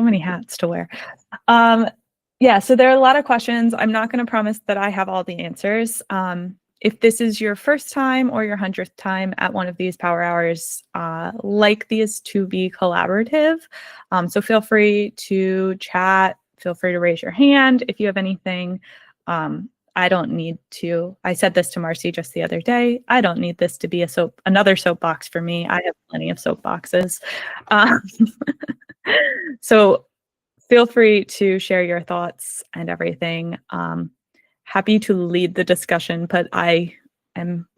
many hats to wear. Yeah, so there are a lot of questions. I'm not going to promise that I have all the answers. If this is your first time or your 100th time at one of these power hours, like these to be collaborative. So feel free to chat, feel free to raise your hand if you have anything. I don't need to, I said this to Marcy just the other day, I don't need this to be another soapbox for me. I have plenty of soapboxes. So feel free to share your thoughts and everything. Happy to lead the discussion, but I am,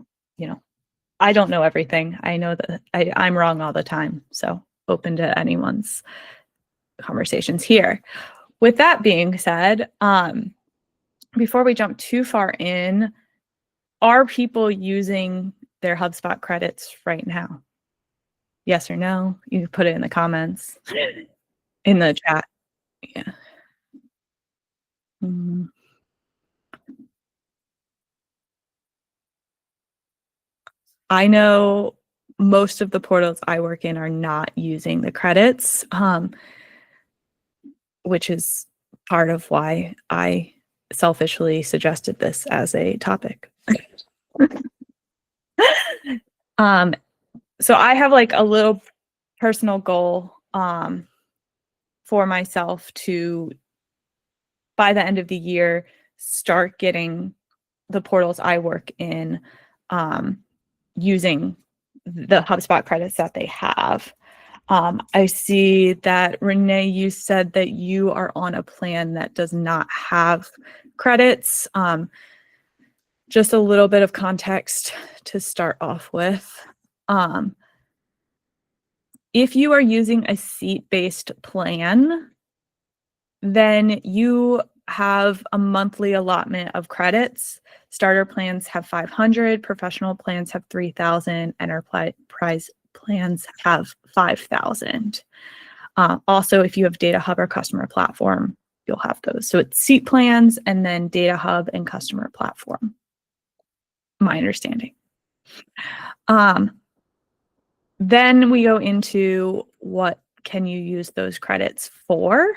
I don't know everything. I know that I'm wrong all the time. So open to anyone's conversations here. With that being said, before we jump too far in, are people using their HubSpot credits right now? Yes or no? You can put it in the comments, in the chat. Yeah. I know most of the portals I work in are not using the credits, which is part of why I selfishly suggested this as a topic. So I have like a little personal goal for myself to, by the end of the year, start getting the portals I work in using the HubSpot credits that they have. I see that Renee, you said that you are on a plan that does not have credits. Just a little bit of context to start off with. If you are using a seat-based plan, then you have a monthly allotment of credits. Starter plans have 500, professional plans have 3,000, enterprise plans have 5,000. Also, if you have Data Hub or Customer Platform, you'll have those. So it's seat plans and then Data Hub and Customer Platform, my understanding. Then we go into what can you use those credits for?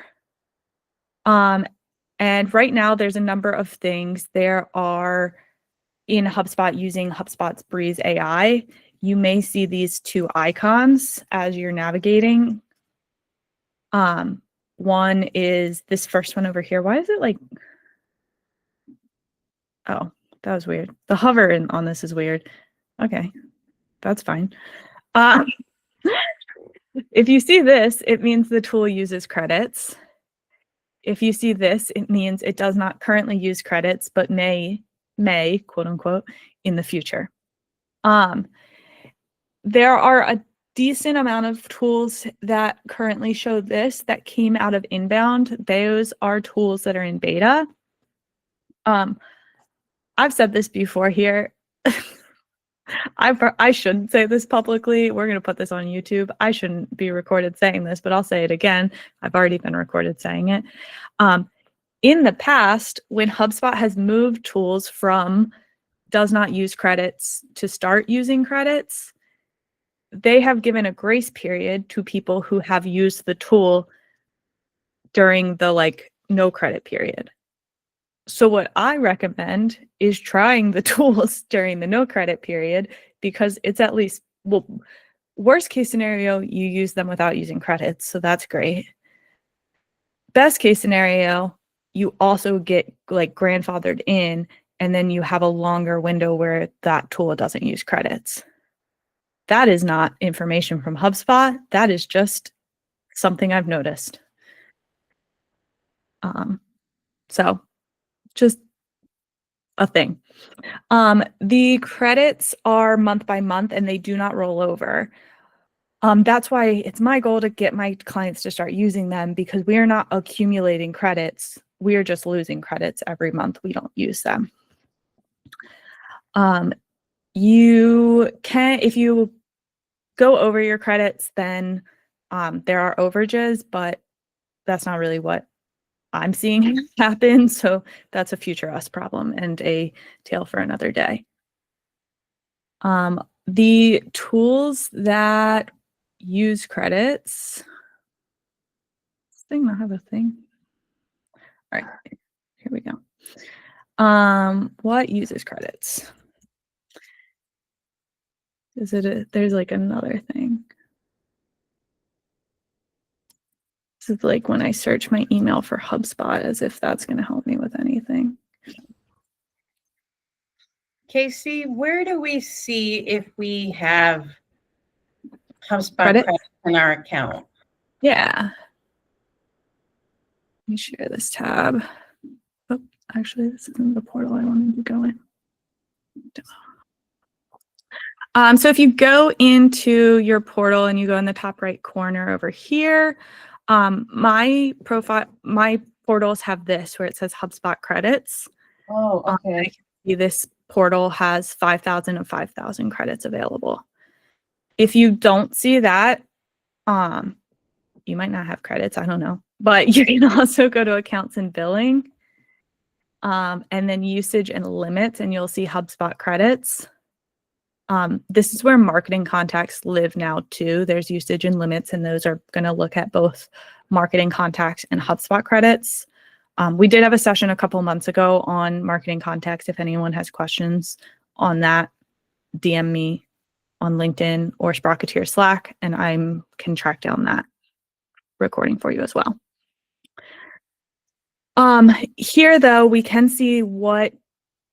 And right now there's a number of things. There are in HubSpot using HubSpot's Breeze AI. You may see these two icons as you're navigating. One is this first one over here. Why is it like, oh, that was weird. The hover on this is weird. Okay, that's fine. If you see this, it means the tool uses credits. If you see this, it means it does not currently use credits, but may, quote unquote, in the future. There are a decent amount of tools that currently show this that came out of inbound. Those are tools that are in beta. I've said this before here. I shouldn't say this publicly. We're going to put this on YouTube. I shouldn't be recorded saying this, but I'll say it again. I've already been recorded saying it. In the past, when HubSpot has moved tools from does not use credits to start using credits, they have given a grace period to people who have used the tool during the no credit period. So what I recommend is trying the tools during the no credit period, because it's at least, well, worst case scenario, you use them without using credits. So that's great. Best case scenario, you also get grandfathered in, and then you have a longer window where that tool doesn't use credits. That is not information from HubSpot. That is just something I've noticed. So just a thing. The credits are month by month and they do not roll over. That's why it's my goal to get my clients to start using them, because we are not accumulating credits. We are just losing credits every month we don't use them. You can, if you go over your credits, then there are overages, but that's not really what I'm seeing happen. So that's a future us problem and a tale for another day. The tools that use credits, thing not have a thing? All right, here we go. What uses credits? Is it there's like another thing. This is like when I search my email for HubSpot, as if that's going to help me with anything. Casey, where do we see if we have HubSpot Credit? credits in our account? Yeah. Let me share this tab. Oh, actually, this isn't the portal I wanted to go in. So if you go into your portal and you go in the top right corner over here, my portals have this where it says HubSpot credits. Oh, okay. I can see this portal has 5,000 of 5,000 credits available. If you don't see that, you might not have credits, I don't know. But you can also go to accounts and billing, and then usage and limits, and you'll see HubSpot credits. This is where marketing contacts live now too. There's usage and limits, and those are going to look at both marketing contacts and HubSpot credits. We did have a session a couple months ago on marketing contacts. If anyone has questions on that, DM me on LinkedIn or Sprocketeer Slack, and I can track down that recording for you as well. Here, though, we can see what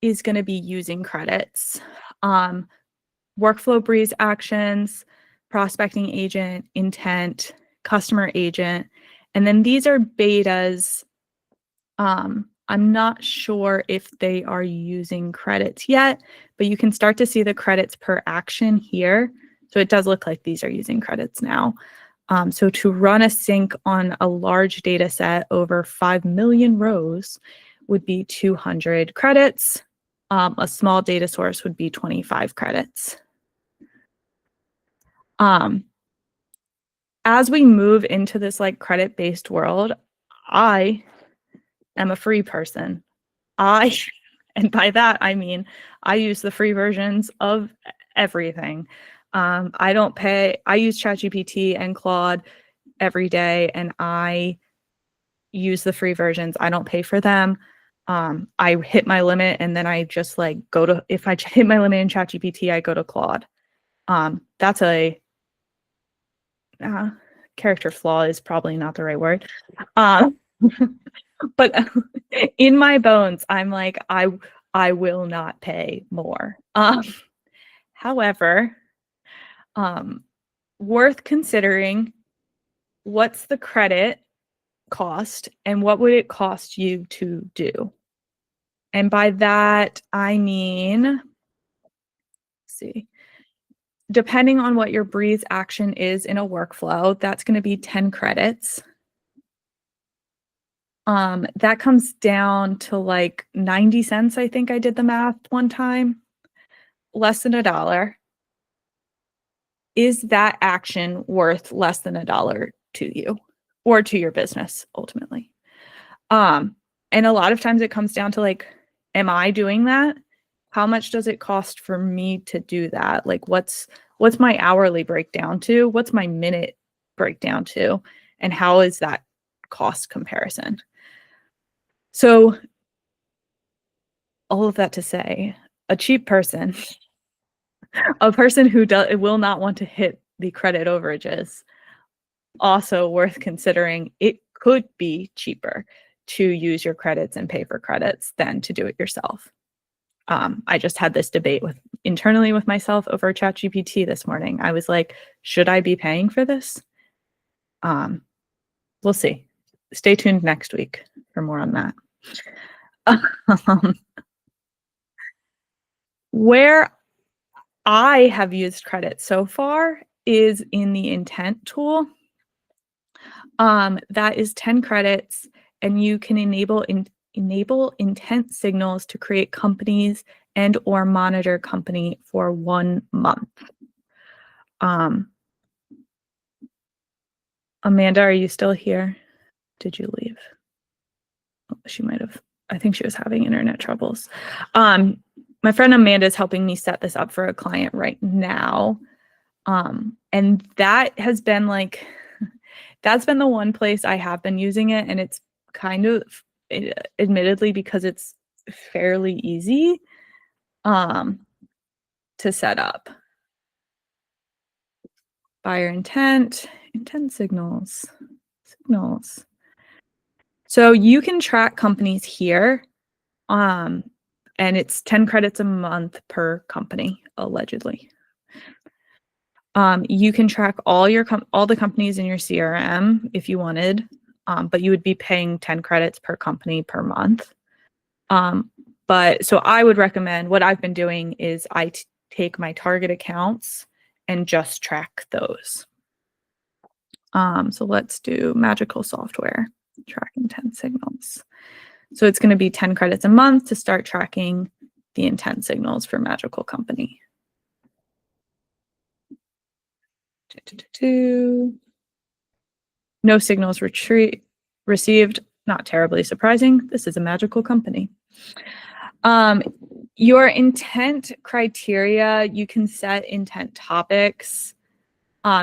is going to be using credits. Workflow breeze actions, prospecting agent, intent, customer agent, and then these are betas. I'm not sure if they are using credits yet, but you can start to see the credits per action here. So it does look like these are using credits now. So to run a sync on a large data set over 5 million rows would be 200 credits. A small data source would be 25 credits. As we move into this like credit-based world, I am a free person. And by that, I mean, I use the free versions of everything. I use ChatGPT and Claude every day, and I use the free versions. I don't pay for them. I hit my limit, and then I just like if I hit my limit in ChatGPT, I go to Claude. That's a character flaw is probably not the right word. But in my bones, I'm like, I will not pay more. However, worth considering what's the credit cost and what would it cost you to do? And by that, I mean, let's see, depending on what your breeze action is in a workflow, that's going to be 10 credits. That comes down to like 90 cents. I think I did the math one time, less than $1. Is that action worth less than $1 to you or to your business ultimately? And a lot of times it comes down to like, am I doing that? How much does it cost for me to do that? Like what's my hourly breakdown to? What's my minute breakdown to? And how is that cost comparison? So all of that to say, a cheap person, a person who will not want to hit the credit overages, also worth considering. It could be cheaper to use your credits and pay for credits than to do it yourself. I just had this debate internally with myself over ChatGPT this morning. I was like, should I be paying for this? We'll see. Stay tuned next week for more on that. Where I have used credit so far is in the intent tool. That is 10 credits, and you can enable intent signals to create companies and or monitor company for 1 month. Amanda, are you still here? Did you leave? Oh, she might have. I think she was having internet troubles. My friend Amanda is helping me set this up for a client right now. And that has been like, That's been the one place I have been using it, and it's kind of, admittedly, because it's fairly easy to set up. Buyer intent signals. So you can track companies here, and it's 10 credits a month per company, allegedly. You can track all the companies in your CRM if you wanted, but you would be paying 10 credits per company per month. But so I would recommend, what I've been doing is I take my target accounts and just track those. So let's do magical software, tracking 10 signals. So it's going to be 10 credits a month to start tracking the intent signals for magical company. No signals received. Not terribly surprising. This is a magical company. Your intent criteria, you can set intent topics.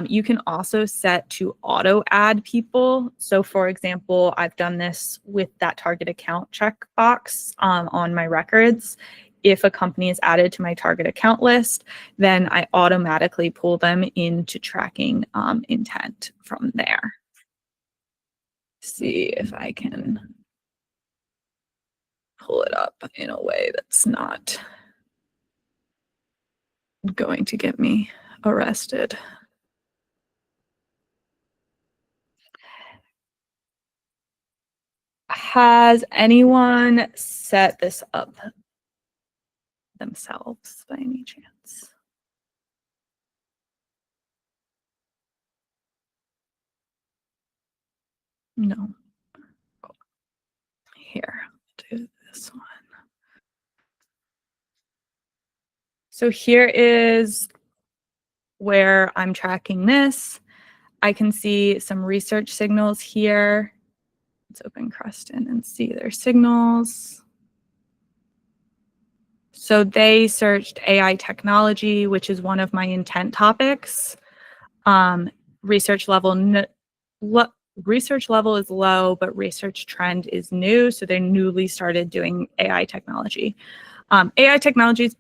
You can also set to auto add people. So for example, I've done this with that target account checkbox on my records. If a company is added to my target account list, then I automatically pull them into tracking intent from there. See if I can pull it up in a way that's not going to get me arrested. Has anyone set this up themselves by any chance? No. Here, I'll do this one. So here is where I'm tracking this. I can see some research signals here. Let's open Creston and see their signals. So they searched AI technology, which is one of my intent topics. Research level is low, but research trend is new. So they newly started doing AI technology. AI technology is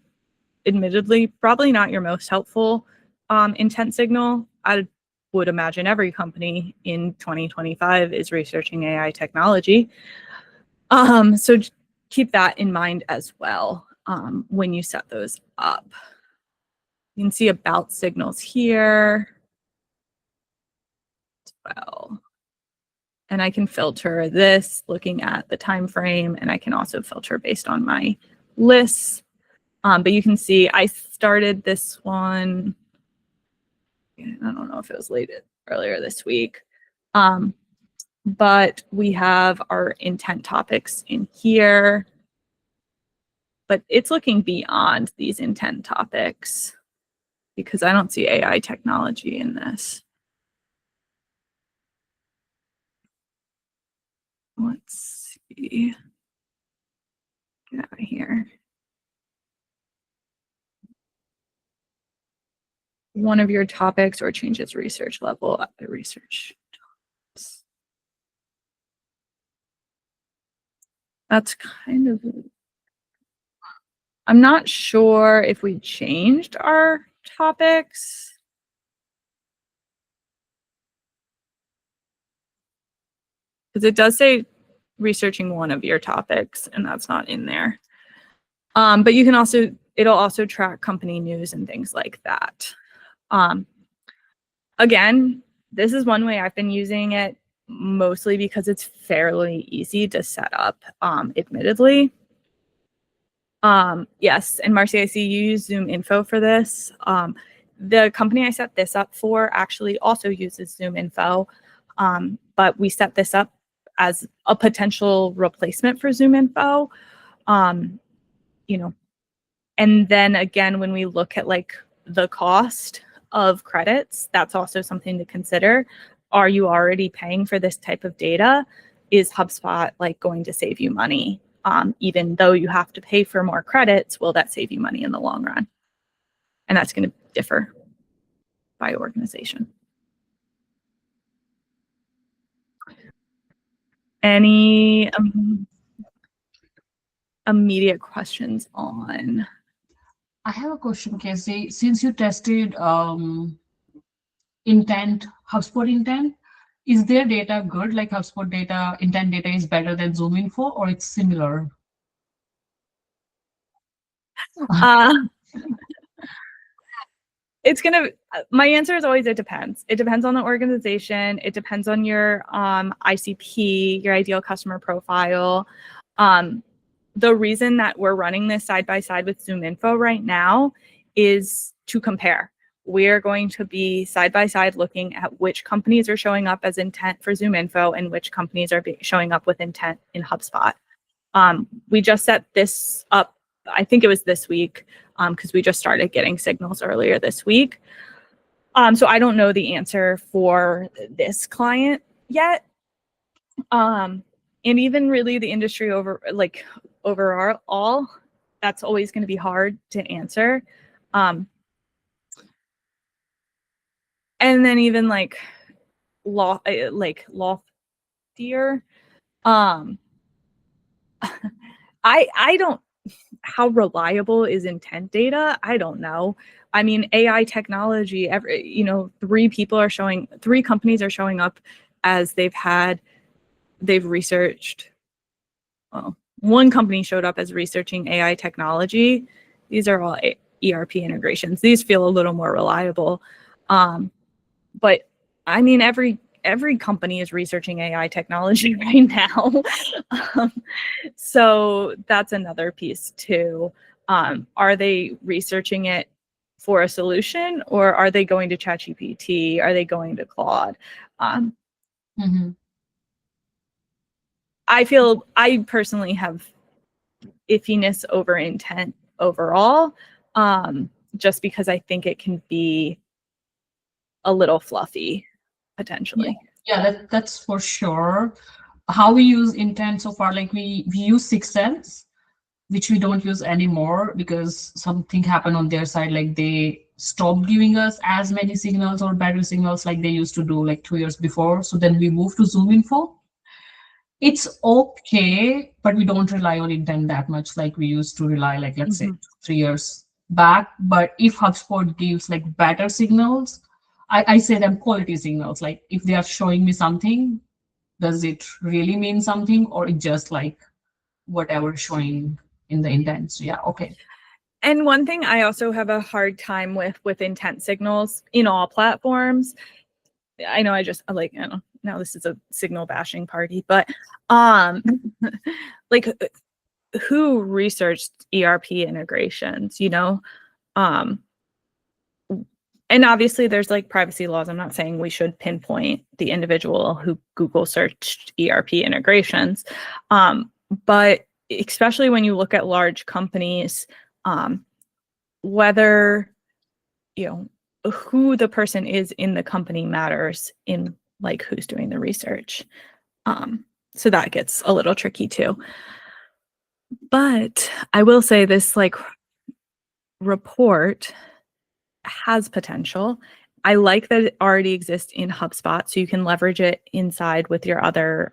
admittedly probably not your most helpful intent signal. I would imagine every company in 2025 is researching AI technology. So keep that in mind as well when you set those up. You can see about signals here as well. And I can filter this looking at the time frame, and I can also filter based on my lists. But you can see I started this one, I don't know if it was earlier this week. But we have our intent topics in here. But it's looking beyond these intent topics because I don't see AI technology in this. Let's see. Get out of here. One of your topics or changes research level at the research. That's kind of, I'm not sure if we changed our topics. Because it does say researching one of your topics, and that's not in there. But you can also, it'll also track company news and things like that. Again, this is one way I've been using it, mostly because it's fairly easy to set up, admittedly. Yes, and Marcy, I see you use Zoom Info for this. The company I set this up for actually also uses Zoom Info, but we set this up as a potential replacement for Zoom Info. You know, and then again, when we look at like the cost of credits, that's also something to consider. Are you already paying for this type of data? Is HubSpot like going to save you money? Even though you have to pay for more credits, will that save you money in the long run? And that's going to differ by organization. Any immediate questions on? I have a question, Casey. Since you tested intent, HubSpot intent, is their data good? Like HubSpot data, intent data is better than Zoom Info, or it's similar? It's gonna, my answer is always it depends. It depends on the organization. It depends on your ICP, your ideal customer profile. The reason that we're running this side by side with Zoom Info right now is to compare. We're going to be side by side looking at which companies are showing up as intent for Zoom Info and which companies are showing up with intent in HubSpot. We just set this up, I think it was this week, because we just started getting signals earlier this week. So I don't know the answer for this client yet. And even really the industry overall, that's always going to be hard to answer. And then even loftier, I don't, how reliable is intent data? I don't know. I mean, AI technology, three companies are showing up as they've researched. Well, one company showed up as researching AI technology. These are all ERP integrations. These feel a little more reliable. But I mean, every company is researching AI technology right now. So that's another piece too. Are they researching it for a solution, or are they going to ChatGPT? Are they going to Claude? I personally have iffiness over intent overall, just because I think it can be a little fluffy potentially. Yeah, that's for sure. How we use intent so far, like we use 6 Sense, which we don't use anymore because something happened on their side, like they stopped giving us as many signals or battery signals like they used to do like 2 years before. So then we moved to Zoom Info. It's okay, but we don't rely on intent that much like we used to rely, like let's say 3 years back. But if HubSpot gives like better signals, I say them quality signals. Like if they are showing me something, does it really mean something, or it just like whatever showing in the intent? So yeah, okay. And one thing I also have a hard time with intent signals in all platforms. I know now this is a signal bashing party, but like who researched ERP integrations, and obviously there's like privacy laws. I'm not saying we should pinpoint the individual who Google searched ERP integrations. But especially when you look at large companies, whether, who the person is in the company matters in like who's doing the research. So that gets a little tricky too. But I will say this report has potential. I like that it already exists in HubSpot, so you can leverage it inside with your other,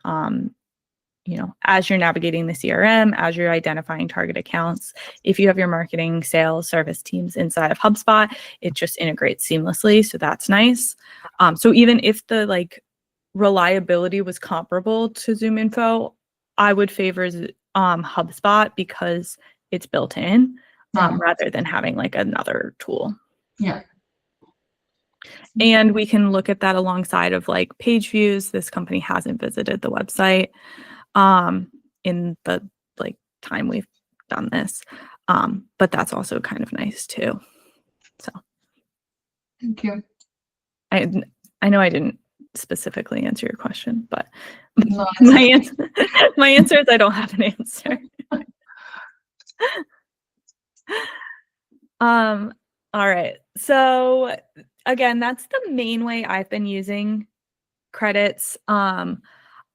as you're navigating the CRM, as you're identifying target accounts. If you have your marketing, sales, service teams inside of HubSpot, it just integrates seamlessly. So that's nice. So even if the reliability was comparable to Zoom Info, I would favor HubSpot because it's built in rather than having another tool. Yeah. And we can look at that alongside of page views. This company hasn't visited the website in the time we've done this. But that's also kind of nice too. So thank you. I know I didn't specifically answer your question, but no, my answer is I don't have an answer. All right. So again, that's the main way I've been using credits. I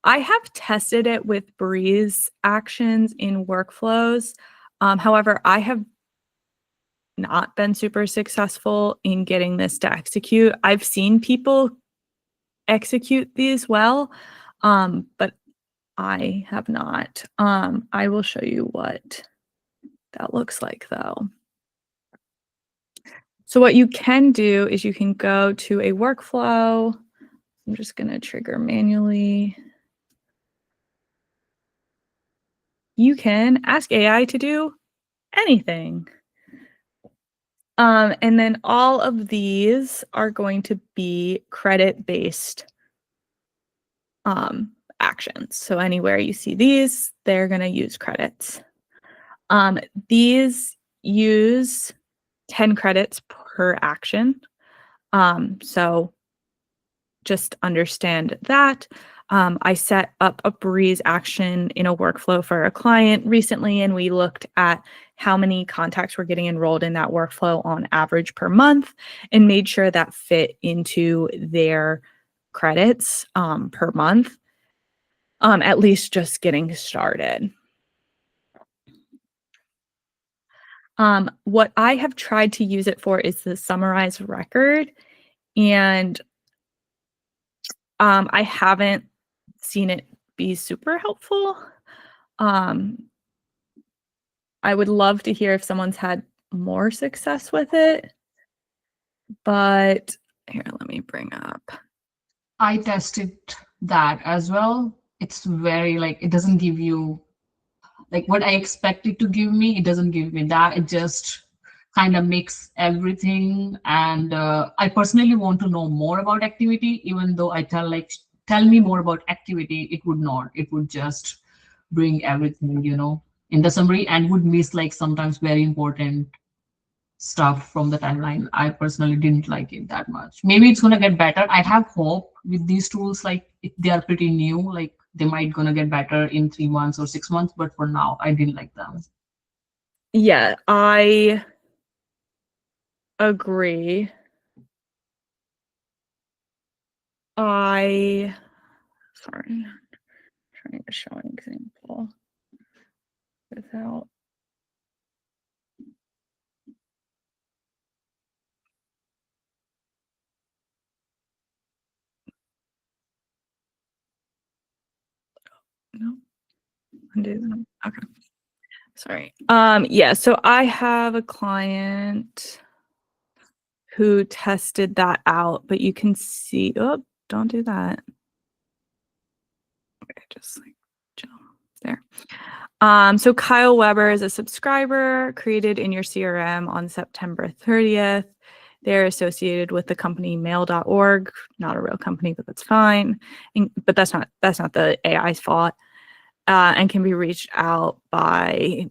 have tested it with Breeze actions in workflows. However, I have not been super successful in getting this to execute. I've seen people execute these well, but I have not. I will show you what that looks like though. So what you can do is you can go to a workflow. I'm just going to trigger manually. You can ask AI to do anything. And then all of these are going to be credit-based actions. So anywhere you see these, they're going to use credits. These use 10 credits per action. So just understand that. I set up a Breeze action in a workflow for a client recently, and we looked at how many contacts were getting enrolled in that workflow on average per month and made sure that fit into their credits per month, at least just getting started. What I have tried to use it for is the summarize record, and I haven't seen it be super helpful. I would love to hear if someone's had more success with it, but here, let me bring up. I tested that as well. It's very like, it doesn't give you like what I expect it to give me. It doesn't give me that. It just kind of makes everything. And I personally want to know more about activity, even though I tell me more about activity, it would not. It would just bring everything, in the summary, and would miss like sometimes very important stuff from the timeline. I personally didn't like it that much. Maybe it's gonna get better. I have hope with these tools, like if they are pretty new, like they might gonna get better in 3 months or 6 months, but for now, I didn't like them. Yeah, I agree. Sorry, I'm trying to show an example without. No, undo them. Okay. Sorry. Yeah, so I have a client who tested that out, but you can see, oh, don't do that. Okay, just like jump there. So Kyle Weber is a subscriber created in your CRM on September 30th. They're associated with the company mail.org, not a real company, but that's fine. But that's not the AI's fault. And can be reached out by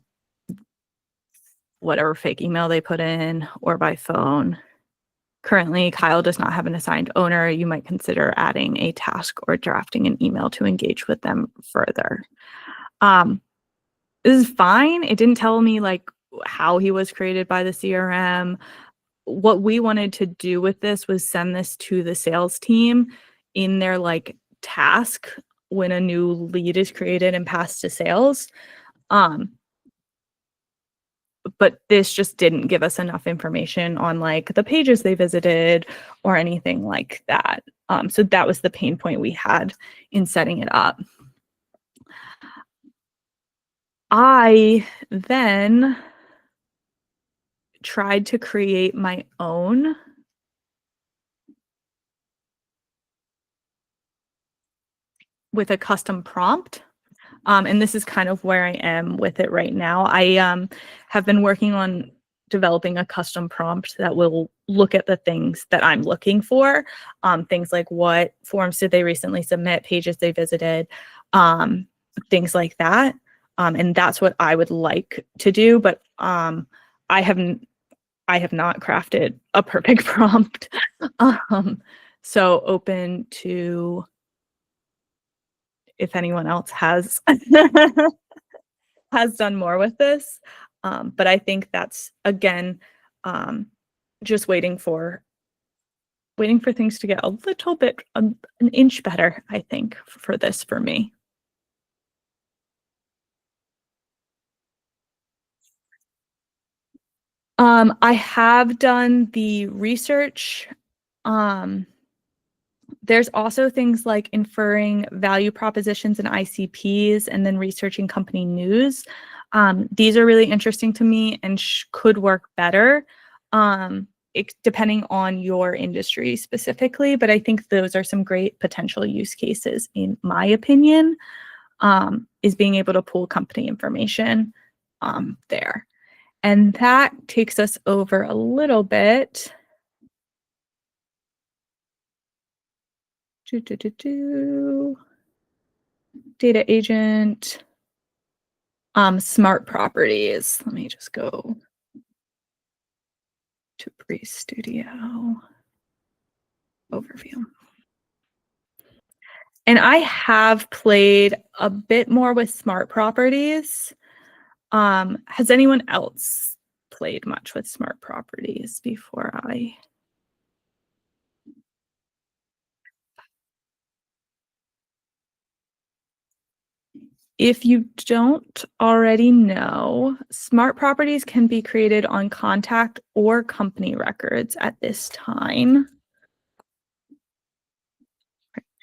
whatever fake email they put in or by phone. Currently, Kyle does not have an assigned owner. You might consider adding a task or drafting an email to engage with them further. This is fine. It didn't tell me like how he was created by the CRM. What we wanted to do with this was send this to the sales team in their like task when a new lead is created and passed to sales. But this just didn't give us enough information on like the pages they visited or anything like that. So that was the pain point we had in setting it up. I then tried to create my own with a custom prompt. And this is kind of where I am with it right now. I have been working on developing a custom prompt that will look at the things that I'm looking for. Things like what forms did they recently submit, pages they visited, things like that. And that's what I would like to do, but I have not crafted a perfect prompt. So open to if anyone else has has done more with this. But I think that's again just waiting for things to get a little bit an inch better, I think, for this for me. I have done the research There's also things like inferring value propositions and ICPs and then researching company news. These are really interesting to me and could work better depending on your industry specifically, but I think those are some great potential use cases in my opinion, is being able to pull company information there. And that takes us over a little bit. Data agent, smart properties. Let me just go to Breeze Studio overview. And I have played a bit more with smart properties. Has anyone else played much with smart properties before I? If you don't already know, smart properties can be created on contact or company records at this time.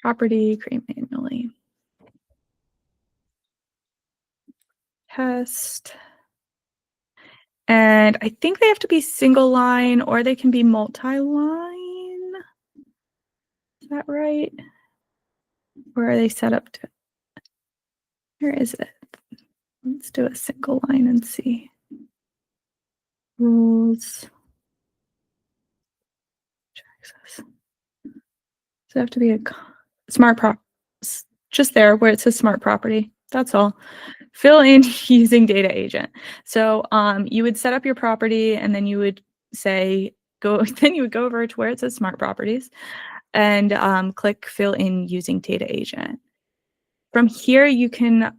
Property, create manually. Test. And I think they have to be single line or they can be multi-line. Is that right? Or are they set up to? Where is it? Let's do a single line and see. Rules. Access. So have to be a smart prop. Just there where it says smart property. That's all. Fill in using data agent. So you would set up your property and then you would say then you would go over to where it says smart properties and click fill in using data agent. From here you can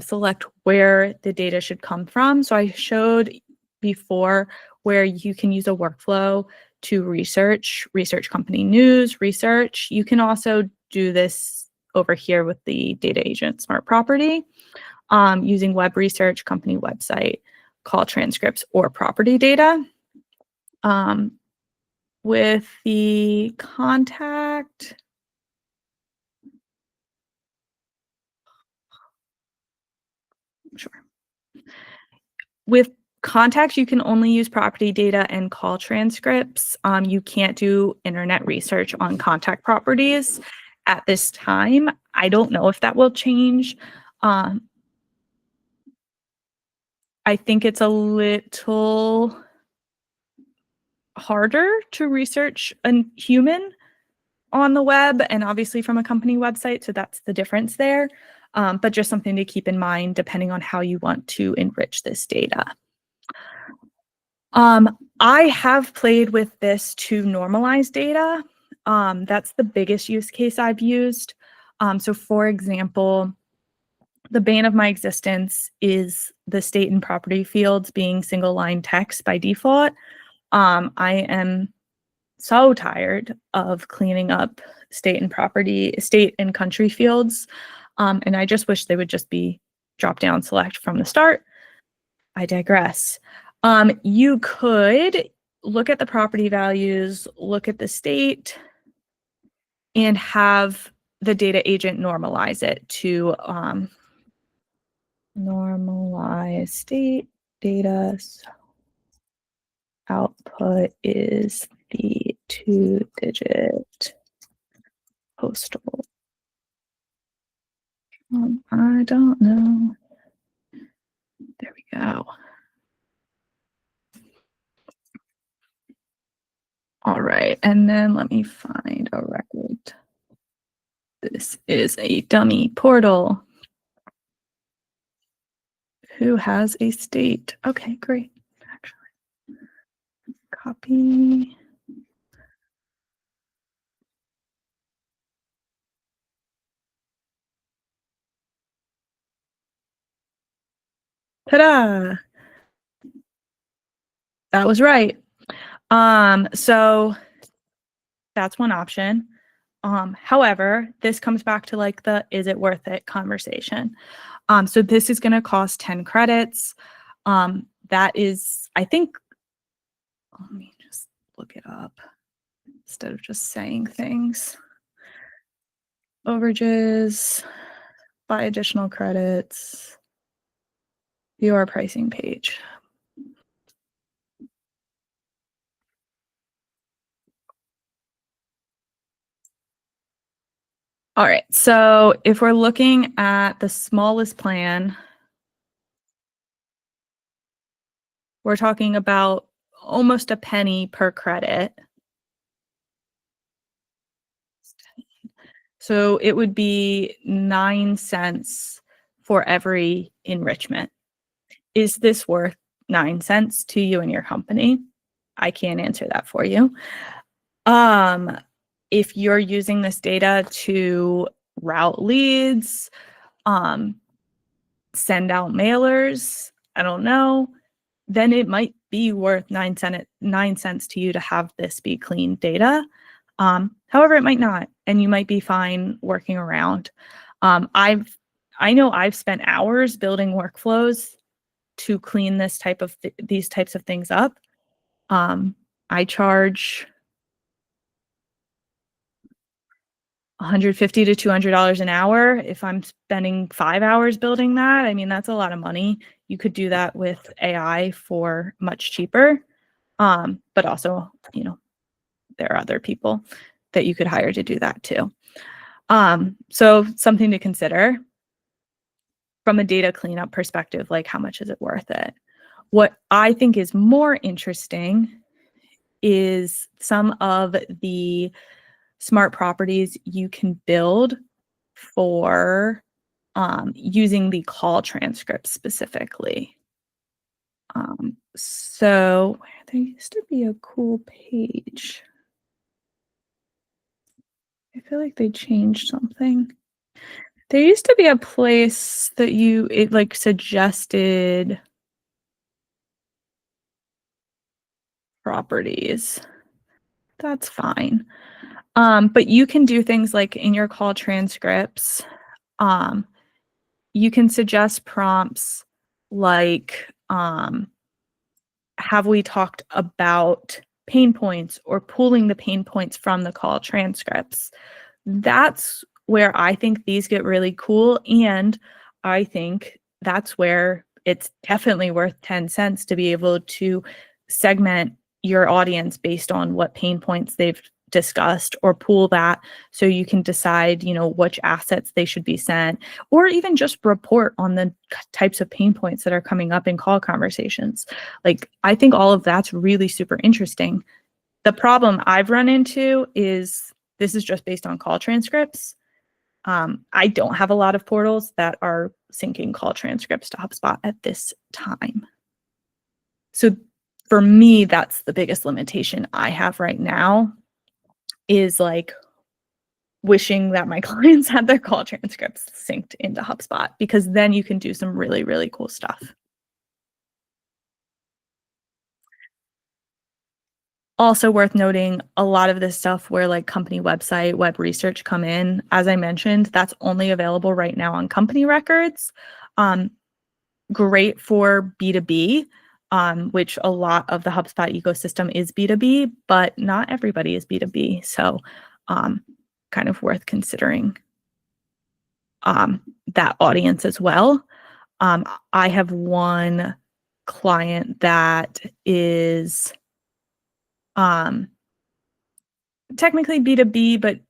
select where the data should come from. So I showed before where you can use a workflow to research company news, research. You can also do this over here with the data agent smart property using web research, company website, call transcripts, or property data. With the contact, sure. With contacts, you can only use property data and call transcripts. You can't do internet research on contact properties at this time. I don't know if that will change. I think it's a little harder to research a human on the web and obviously from a company website. So that's the difference there. But just something to keep in mind depending on how you want to enrich this data. I have played with this to normalize data. That's the biggest use case I've used. So for example, the bane of my existence is the state and property fields being single line text by default. I am so tired of cleaning up state and country fields. And I just wish they would just be drop down select from the start. I digress. You could look at the property values, look at the state, and have the data agent normalize it to normalize state data. So output is the 2-digit postal. I don't know. There we go. All right, and then let me find a record. This is a dummy portal. Who has a state? Okay, great. Actually, copy. Ta-da! That was right. So that's one option. However, this comes back to like the is it worth it conversation. So this is going to cost 10 credits. That is, I think, let me just look it up instead of just saying things. overages, buy additional credits, view our pricing page. All right, so if we're looking at the smallest plan, we're talking about almost a penny per credit. So it would be 9 cents for every enrichment. Is this worth 9 cents to you and your company? I can't answer that for you. If you're using this data to route leads, send out mailers, I don't know, then it might be worth 9 cents to you to have this be clean data. However, it might not, and you might be fine working around. I know I've spent hours building workflows to clean these types of things up. I charge $150 to $200 an hour. If I'm spending 5 hours building that, I mean, that's a lot of money. You could do that with AI for much cheaper. But also, you know, there are other people that you could hire to do that too. So something to consider from a data cleanup perspective, like how much is it worth it? What I think is more interesting is some of the smart properties you can build for using the call transcript specifically. So there used to be a cool page. I feel like they changed something. There used to be a place that it like suggested properties. That's fine. But you can do things like in your call transcripts, you can suggest prompts like, have we talked about pain points or pulling the pain points from the call transcripts? That's where I think these get really cool. And I think that's where it's definitely worth 10 cents to be able to segment your audience based on what pain points they've discussed, or pool that so you can decide, you know, which assets they should be sent, or even just report on the types of pain points that are coming up in call conversations. Like, I think all of that's really super interesting. The problem I've run into is this is just based on call transcripts. I don't have a lot of portals that are syncing call transcripts to HubSpot at this time. So for me, that's the biggest limitation I have right now, is like wishing that my clients had their call transcripts synced into HubSpot, because then you can do some really, really cool stuff. Also worth noting, a lot of this stuff where like company website, web research come in, as I mentioned, that's only available right now on company records. Great for B2B, which a lot of the HubSpot ecosystem is B2B, but not everybody is B2B. So kind of worth considering that audience as well. I have one client that is technically B2B, but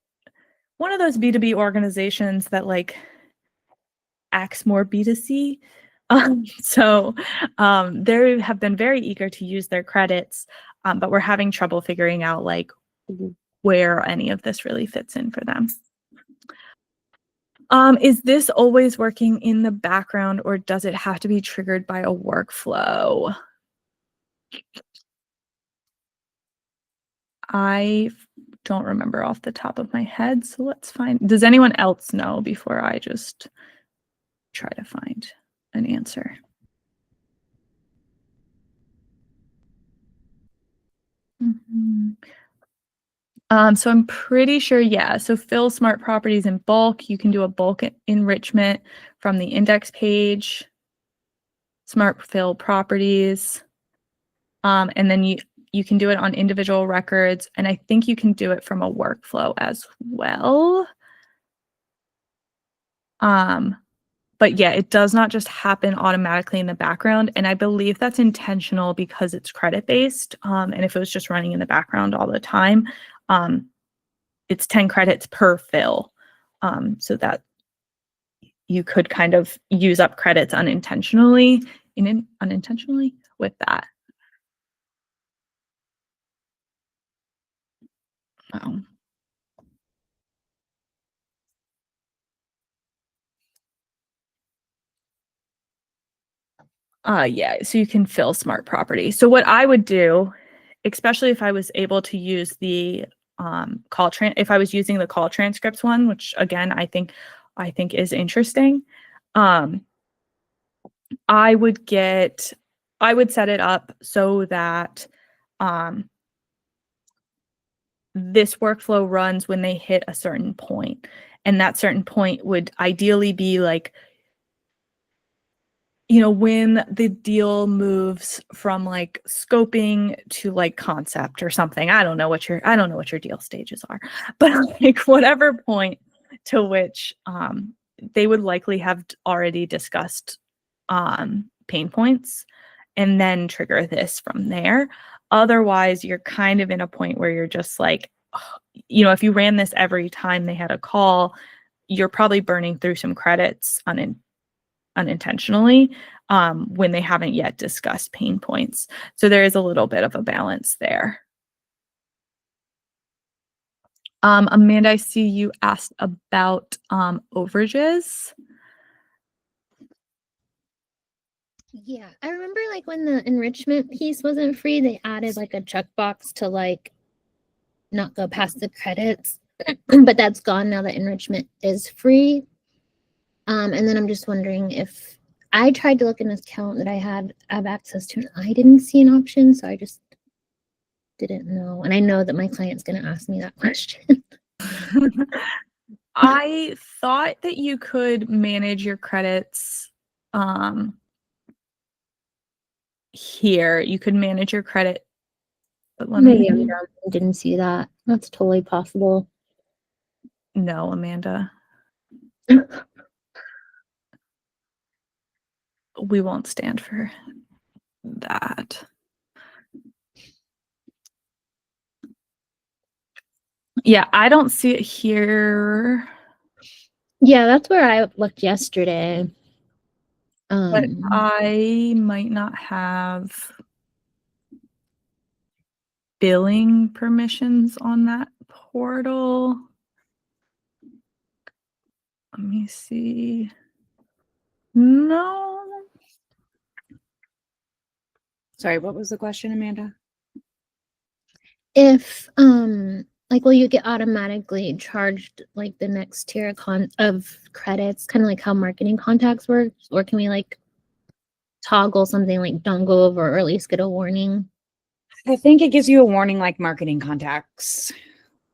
one of those B2B organizations that like acts more B2C. So they have been very eager to use their credits, but we're having trouble figuring out like where any of this really fits in for them. Is this always working in the background, or does it have to be triggered by a workflow? I don't remember off the top of my head, so let's find. Does anyone else know before I just try to find an answer? So I'm pretty sure, yeah. So fill smart properties in bulk. You can do a bulk enrichment from the index page, smart fill properties. And then you can do it on individual records. And I think you can do it from a workflow as well. But yeah, it does not just happen automatically in the background. And I believe that's intentional because it's credit based. And if it was just running in the background all the time, it's 10 credits per fill. So that you could kind of use up credits unintentionally with that. Wow. Yeah, so you can fill smart property. So what I would do, especially if I was able to use the if I was using the call transcripts one, which again I think is interesting, I would set it up so that this workflow runs when they hit a certain point, and that certain point would ideally be like, when the deal moves from like scoping to like concept or something. I don't know what your deal stages are, but like whatever point to which they would likely have already discussed pain points and then trigger this from there. Otherwise, you're kind of in a point where you're just like, if you ran this every time they had a call, you're probably burning through some credits unintentionally when they haven't yet discussed pain points. So there is a little bit of a balance there. Amanda, I see you asked about overages. Yeah, I remember like when the enrichment piece wasn't free, they added like a checkbox to like not go past the credits, but that's gone now that enrichment is free. And then I'm just wondering if I tried to look in this account that I have access to, and I didn't see an option, so I just didn't know. And I know that my client's going to ask me that question. I thought that you could manage your credits here. You could manage your credit, but Maybe I'm dumb. I didn't see that. That's totally possible. No, Amanda. We won't stand for that. Yeah, I don't see it here. Yeah, that's where I looked yesterday. But I might not have billing permissions on that portal. Let me see. No. Sorry, what was the question, Amanda? If like will you get automatically charged like the next tier of credits, kind of like how marketing contacts works, or can we like toggle something like don't go over, or at least get a warning? I think it gives you a warning like marketing contacts.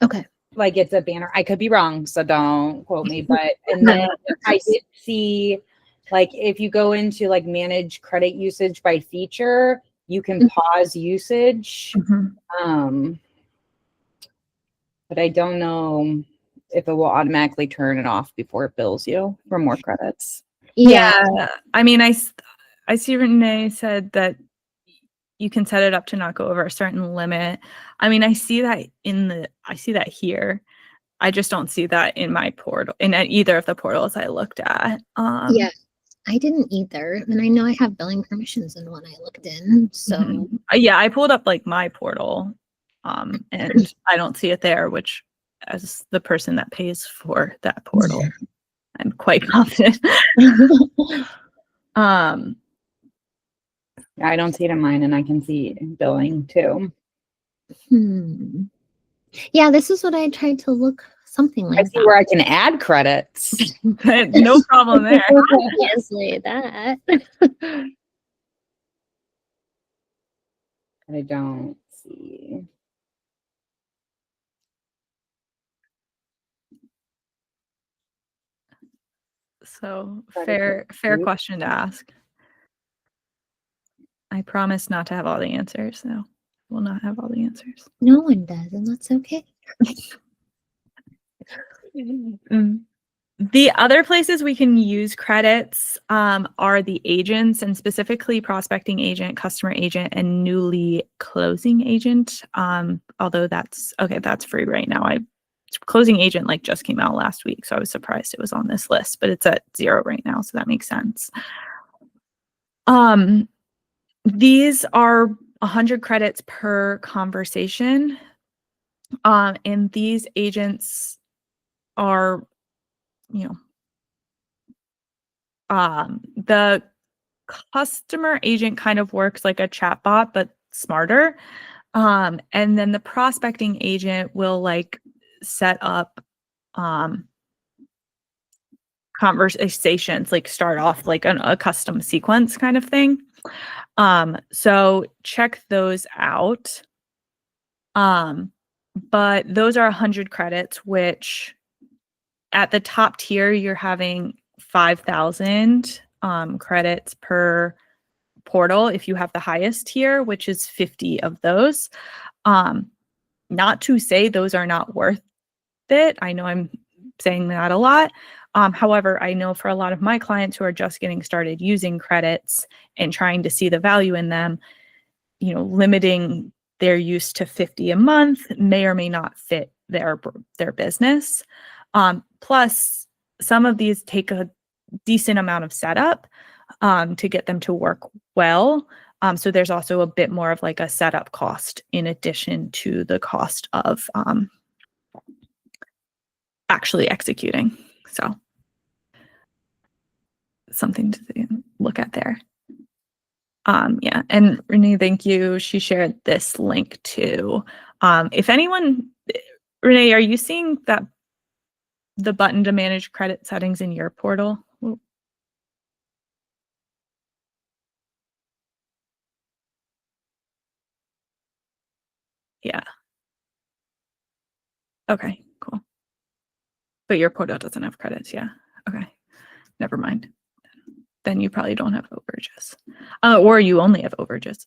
Okay. Like it's a banner. I could be wrong, so don't quote me. But and then I did see like if you go into like manage credit usage by feature, you can pause usage. But I don't know if it will automatically turn it off before it bills you for more credits. Yeah. I mean, I see Renee said that you can set it up to not go over a certain limit. I mean, I see that here. I just don't see that in my portal, in either of the portals I looked at. Yeah, I didn't either. And I know I have billing permissions in one I looked in. So yeah, I pulled up like my portal and I don't see it there, which as the person that pays for that portal, I'm quite confident. I don't see it in mine, and I can see billing too. Yeah, this is what I tried to look something like. I see where I can add credits. No problem there. Obviously that. I don't see. So fair question to ask. I promise not to have all the answers, so we'll not have all the answers. No one does, and that's okay. The other places we can use credits are the agents, and specifically prospecting agent, customer agent, and newly closing agent. Although that's free right now. Closing agent like just came out last week, so I was surprised it was on this list, but it's at 0 right now, so that makes sense. These are 100 credits per conversation, and these agents are, the customer agent kind of works like a chatbot, but smarter. And then the prospecting agent will like set up conversations, like start off like a custom sequence kind of thing. So check those out. But those are 100 credits, which at the top tier, you're having 5,000 credits per portal if you have the highest tier, which is 50 of those. Not to say those are not worth it. I know I'm saying that a lot. However, I know for a lot of my clients who are just getting started using credits and trying to see the value in them, limiting their use to 50 a month may or may not fit their business. Plus, some of these take a decent amount of setup to get them to work well. So there's also a bit more of like a setup cost in addition to the cost of actually executing. So something to look at there. Yeah, and Renee, thank you. She shared this link too. If anyone, Renee, are you seeing that the button to manage credit settings in your portal? Ooh. Yeah. Okay, cool. But your portal doesn't have credits, yeah. Okay, never mind. Then you probably don't have overages. Or you only have overages.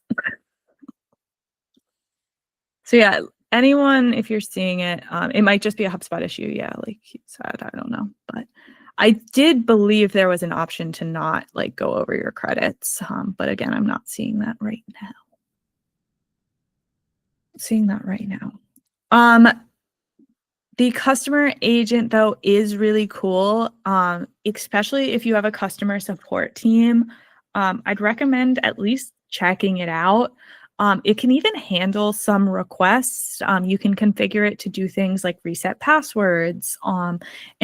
So yeah, anyone, if you're seeing it, it might just be a HubSpot issue. Yeah, like he said, I don't know. But I did believe there was an option to not like go over your credits. But again, I'm not seeing that right now. The customer agent, though, is really cool, especially if you have a customer support team. I'd recommend at least checking it out. It can even handle some requests. You can configure it to do things like reset passwords and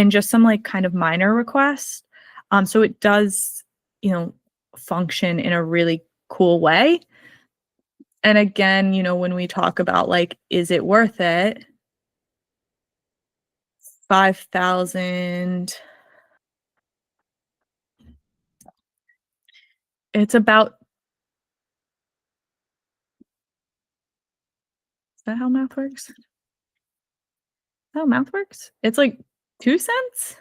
just some like kind of minor requests. So it does, function in a really cool way. And again, when we talk about like, is it worth it? 5,000. It's about, is that how math works? Is that how math works? It's like 2 cents?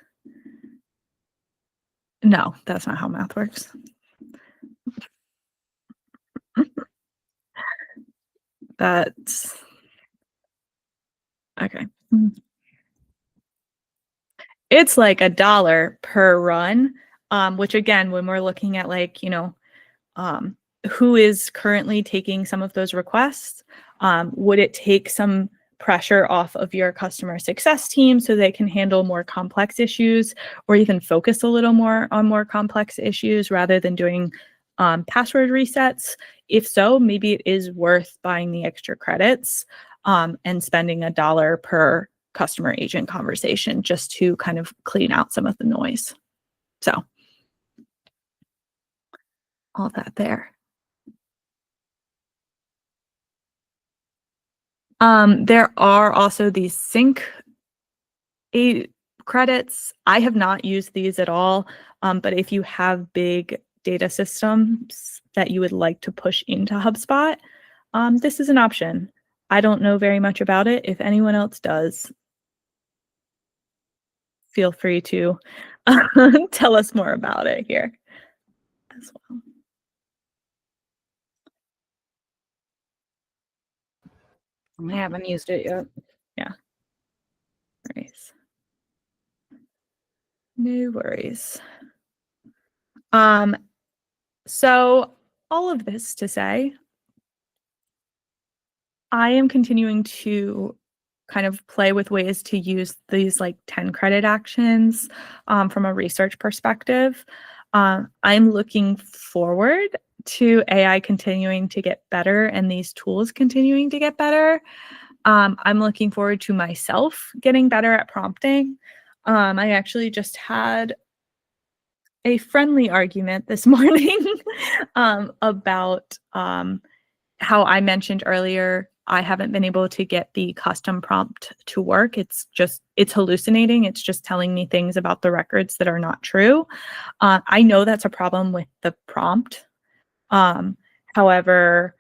No, that's not how math works. That's okay. It's like $1 per run, which again, when we're looking at like, who is currently taking some of those requests, would it take some pressure off of your customer success team so they can handle more complex issues or even focus a little more on more complex issues rather than doing password resets? If so, maybe it is worth buying the extra credits and spending $1 per customer agent conversation just to kind of clean out some of the noise. So all that there. There are also these sync credits. I have not used these at all, but if you have big data systems that you would like to push into HubSpot, this is an option. I don't know very much about it. If anyone else does, feel free to tell us more about it here as well. I haven't used it yet. Yeah. Nice. No worries. So all of this to say, I am continuing to kind of play with ways to use these like 10 credit actions from a research perspective. I'm looking forward to AI continuing to get better and these tools continuing to get better. I'm looking forward to myself getting better at prompting. I actually just had a friendly argument this morning about how I mentioned earlier, I haven't been able to get the custom prompt to work. It's hallucinating. It's just telling me things about the records that are not true. I know that's a problem with the prompt. However,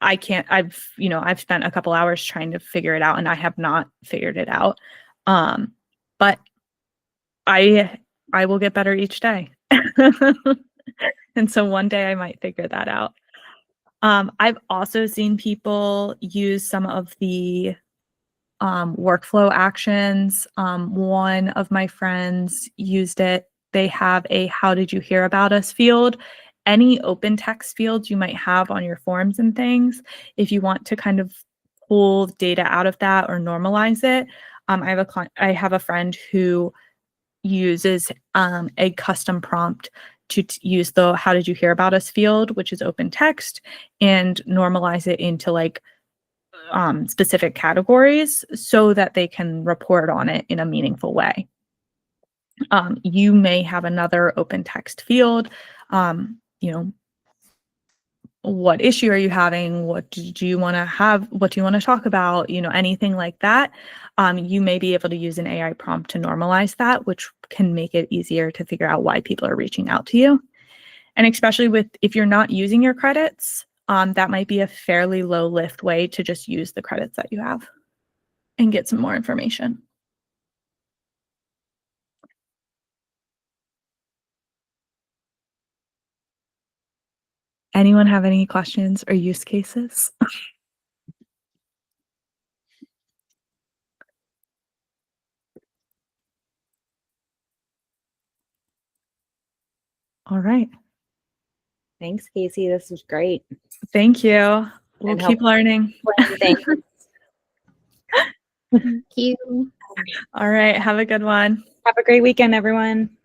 I've spent a couple hours trying to figure it out and I have not figured it out. But I will get better each day. And so one day I might figure that out. I've also seen people use some of the workflow actions. One of my friends used it. They have a "How did you hear about us?" field. Any open text fields you might have on your forms and things, if you want to kind of pull data out of that or normalize it. I have a friend who uses a custom prompt to use the "How did you hear about us?" field, which is open text, and normalize it into like specific categories so that they can report on it in a meaningful way. You may have another open text field, what issue are you having? What do you want to have? What do you want to talk about? Anything like that. You may be able to use an AI prompt to normalize that, which can make it easier to figure out why people are reaching out to you. And especially if you're not using your credits, that might be a fairly low lift way to just use the credits that you have and get some more information. Anyone have any questions or use cases? All right. Thanks, Casey. This was great. Thank you. We'll And keep learning. Thanks. Thank you. All right. Have a good one. Have a great weekend, everyone.